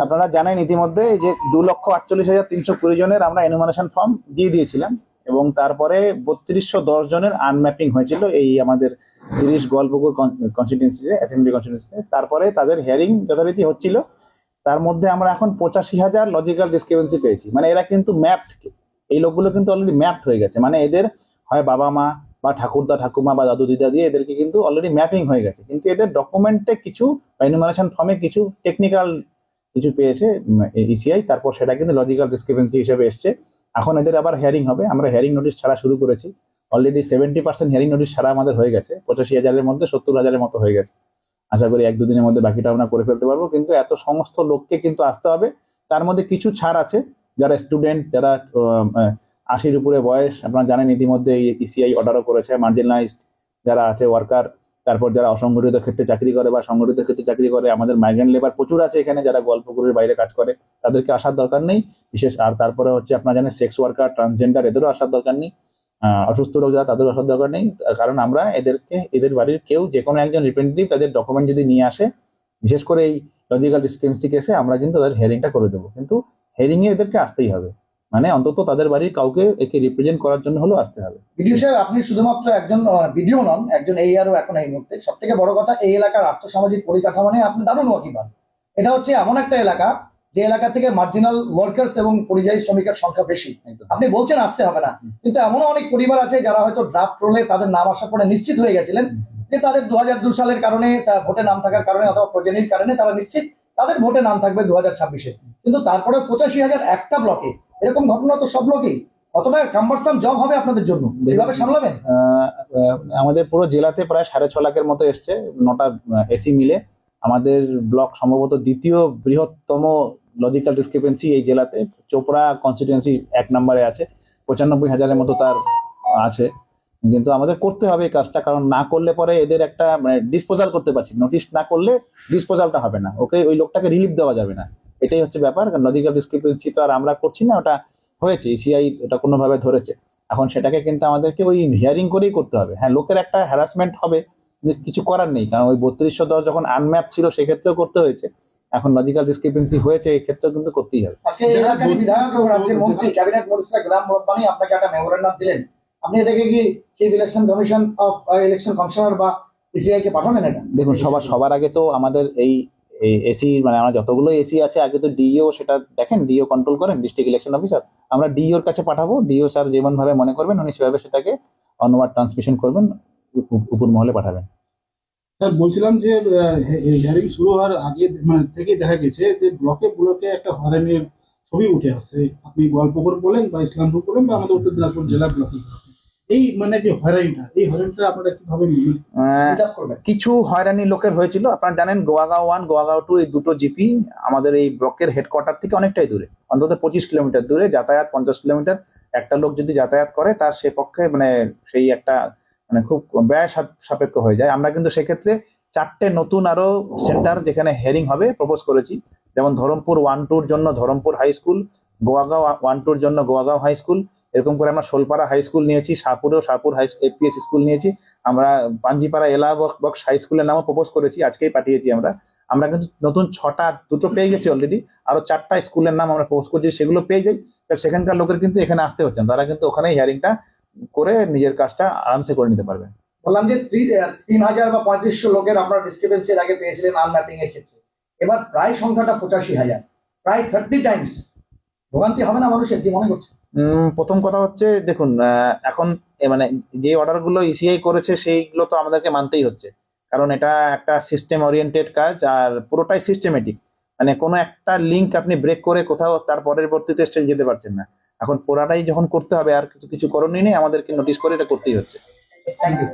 আপনারা জানেন ইতিমধ্যে যে 2,48,320 জনের আমরা এনুমারেশন ফর্ম দিয়ে দিয়েছিলাম এবং তারপরে 3210 জনের আনম্যাপিং হয়েছিল এই আমাদের 30 গোয়ালপুকুর কনস্টিটিউয়েন্সিতে, অ্যাসেম্বলি কনস্টিটিউয়েন্সিতে। তারপরে তাদের হিয়ারিং যথারীতি হচ্ছিল। তার মধ্যে আমরা এখন 85,000 লজিক্যাল ডিসক্রিপেন্সি পেয়েছি। মানে এরা কিন্তু ম্যাপড, এই লোকগুলো কিন্তু অলরেডি ম্যাপড হয়ে গেছে। মানে এদের হয় বাবা মা বা ঠাকুরদা ঠাকুমা বা দাদু দিদা দিয়ে এদেরকে কিন্তু অলরেডি ম্যাপিং হয়ে গেছে, কিন্তু এদের ডকুমেন্টে কিছু এনুমারেশন ফর্মে কিছু টেকনিক্যাল কিছু পেয়েছে ইসিআই, তারপর সেটা কিন্তু লজিক্যাল ডিসক্রিপেন্সি হিসেবে এসছে। এখন এদের আবার হিয়ারিং হবে। আমরা হিয়ারিং নোটিশ ছাড়া শুরু করেছি। অলরেডি 70% হিয়ারিং নোটিশ ছাড়া আমাদের হয়ে গেছে। 85,000-এর মধ্যে 70,000-এর মতো হয়ে গেছে। আশা করি 1-2 দিনের মধ্যে বাকিটা আমরা করে ফেলতে পারবো। কিন্তু এত সমস্ত লোককে কিন্তু আসতে হবে। তার মধ্যে কিছু ছাড় আছে, যারা স্টুডেন্ট, যারা 80-র উপরে বয়স, আপনারা জানেন ইতিমধ্যে ইসিআই অর্ডারও করেছে। মার্জিনালাইজড যারা আছে ওয়ার্কার, তারপর যারা অসংগঠিত ক্ষেত্রে চাকরি করে বা সংগঠিত ক্ষেত্রে চাকরি করে, আমাদের মাইগ্রেন্ট লেবার প্রচুর আছে এখানে, যারা গল্পগুলোর বাইরে কাজ করে, তাদেরকে আসার দরকার নেই বিশেষ। আর তারপরে হচ্ছে আপনারা জানেন সেক্স ওয়ার্কার, ট্রান্সজেন্ডার, এদেরও আসার দরকার নেই। অসুস্থ লোক যারা, তাদেরও আসার দরকার নেই। কারণ আমরা এদেরকে, এদের বাড়ির কেউ যে কোনো একজন রিপ্রেজেন্টেটিভ তাদের ডকুমেন্ট যদি নিয়ে আসে, বিশেষ করে এই লজিক্যাল ডিসক্রিপেন্সি কেসে, আমরা কিন্তু তাদের হিয়ারিংটা করে দেবো। কিন্তু হিয়ারিং এ এদেরকে আসতেই হবে, মানে অন্তত তাদের বাড়ির কাউকে একে রিপ্রেজেন্ট করার জন্য হলেও আসতে হবে। বিডিও সাহেব, আপনি শুধুমাত্র একজন বিডিও নন, একজন ARও এখন এই মুহূর্তে। সব থেকে বড় কথা, এই এলাকার আর্থসামাজিক পরিকাঠামো নিয়ে আপনি দারুণ ওয়াকিবহাল। এটা হচ্ছে এমন একটা এলাকা যে এলাকা থেকে মার্জিনাল ওয়ার্কার্স এবং পরিযায়ী শ্রমিকের সংখ্যা বেশি। আপনি বলছেন আসতে হবে না, কিন্তু এমনও অনেক পরিবার আছে যারা হয়তো ড্রাফট রোলে তাদের নাম আসার পরে নিশ্চিত হয়ে গেছিলেন যে তাদের 2002 সালের কারণে, ভোটে নাম থাকার কারণে অথবা প্রজনীর কারণে তারা নিশ্চিত তাদের ভোটে নাম থাকবে 2026-এ। কিন্তু তারপরে 85,000 একটা ব্লকে, এরকম ঘটনা তো সব ব্লকেই। কতটা কাম্বারসাম জব হবে আপনাদের জন্য, এইভাবে সামলাবেন? আমাদের পুরো জেলাতে প্রায় 6.5 লাখের মতো এসছে, 9টা এসি মিলে। আমাদের ব্লক সম্ভবত দ্বিতীয় বৃহত্তম লজিক্যাল ডিসক্রিপেন্সি এই জেলাতে। চোপড়া কনস্টিটিউয়েন্সি 1 নম্বরে আছে, 95,000-এর মতো তার আছে। কিন্তু আমাদের করতে হবে এই কাজটা, কারণ না করলে পরে এদের একটা মানে ডিসপোজাল করতে পারছি। নোটিশ না করলে ডিসপোজালটা হবে না, ওকে ওই লোকটাকে রিলিফ দেওয়া যাবে না। এটাই হচ্ছে ব্যাপার। লজিক্যাল ডিসক্রিপেন্সি তো আর আমরা করছি না, ওটা হয়েছে, ইসিআই ওটা কোনোভাবে ধরেছে। এখন সেটাকে কিন্তু আমাদেরকে ওই হিয়ারিং করেই করতে হবে। হ্যাঁ, লোকের একটা হ্যারাসমেন্ট হবে, কিছু করার নেই, কারণ ওই 3210 যখন আনম্যাপ ছিল সেক্ষেত্রেও করতে হয়েছে। এখন লজিক্যাল ডিসক্রিপেন্সি হয়েছে, এই ক্ষেত্রেও কিন্তু করতেই হবে। আজকে এই এলাকার বিধায়ক এবং রাজ্যের মন্ত্রী ক্যাবিনেট মন্ত্রী গ্রাম রব্বানি আপনাকে একটা মেমোরেন্ডাম দিলেন, আপনি এটাকে কি chief election commission of election commissioner বা ইসিআই কে পাঠাবেন? এটা দেখুন, সবার আগে তো আমাদের এই এসি, মানে আমরা যতগুলো এসি আছে, আগে তো ডিও সেটা দেখেন, ডিও কন্ট্রোল করেন, ডিস্ট্রিক্ট ইলেকশন অফিসার। আমরা ডিওর কাছে পাঠাবো, ডিও স্যার যেমন ভাবে মনে করবেন উনি সেভাবে সেটাকে অনওয়ার্ড ট্রান্সমিশন করবেন, উপর মহলে পাঠাবেন। স্যার, বলছিলাম যে হিয়ারিং শুরু হওয়ার আগে মানে থেকে দেখা গেছে যে ব্লকে ব্লকে একটা হয়রানির ছবি উঠে আসছে। আপনি গোয়ালপুকুর বলেন বা ইসলামপুর বলেন বা আমাদের উত্তর দিনাজপুর জেলা ব্লকে, এই মানে যে হয়রানিটা, এই হয়রানিটা আপনারা কিভাবে কিছু হয়রানি লোকের হয়েছিল। আপনারা জানেন গোয়াগাঁও 1, গোয়াগাঁও 2 এই দুটো জিপি আমাদের এই ব্লকের হেডকোয়ার্টার থেকে অনেকটাই দূরে, অন্তত 25 কিলোমিটার দূরে। যাতায়াত 50 কিলোমিটার। একটা লোক যদি যাতায়াত করে তার সে পক্ষে মানে সেই একটা মানে খুব ব্যয় সাপেক্ষ হয়ে যায়। আমরা কিন্তু সেক্ষেত্রে 4টে নতুন আরো সেন্টার যেখানে হিয়ারিং হবে প্রপোজ করেছি। যেমন ধরমপুর 1-2-র জন্য ধরমপুর হাই স্কুল, গোয়াগাঁও 1-2-র জন্য গোয়াগাঁও হাই স্কুল, এরকম করে আমরা শোলপাড়া হাই স্কুল নিয়েছি, শাহপুরেও শাহপুর হাই এপিএস স্কুল নিয়েছি। আমরা পাঞ্জিপাড়া এলা বক্স হাই স্কুলের নামও প্রপোজ করেছি, আজকেই পাঠিয়েছি আমরা। আমরা কিন্তু নতুন 6টা, 2টো পেয়ে গেছি অলরেডি, আরো 4টা স্কুলের নাম আমরা প্রপোজ করছি, সেগুলো পেয়ে যাই। সেখানকার লোকের কিন্তু এখানে আসতে হচ্ছে না, তারা কিন্তু ওখানে হিয়ারিংটা করে নিজের কাজটা আরামসে করে নিতে পারবে। বললাম যে 3,000 বা 3500 লোকের আপনার ডিসক্রিপেন্সি এর আগে পেয়েছিলেন আনম্যাপিং এর ক্ষেত্রে, এবার প্রায় সংখ্যাটা 85,000, প্রায় 30 টাইমস। ভোগান্তি হবে না মানুষের, কি মনে করছে? প্রথম কথা হচ্ছে, দেখুন এখন মানে যে অর্ডার গুলো ইসিআই করেছে সেইগুলো তো আমাদেরকে মানতেই হচ্ছে, কারণ এটা একটা সিস্টেম ওরিয়েন্টেড কাজ আর পুরোটাই সিস্টেমেটিক। মানে কোনো একটা লিঙ্ক আপনি ব্রেক করে কোথাও তার পরবর্তীতে স্টেজে যেতে পারছেন না। এখন পুরাটাই যখন করতে হবে, আর কিছু করণীয় নেই, আমাদেরকে নোটিশ করে এটা করতেই হচ্ছে। Thank you.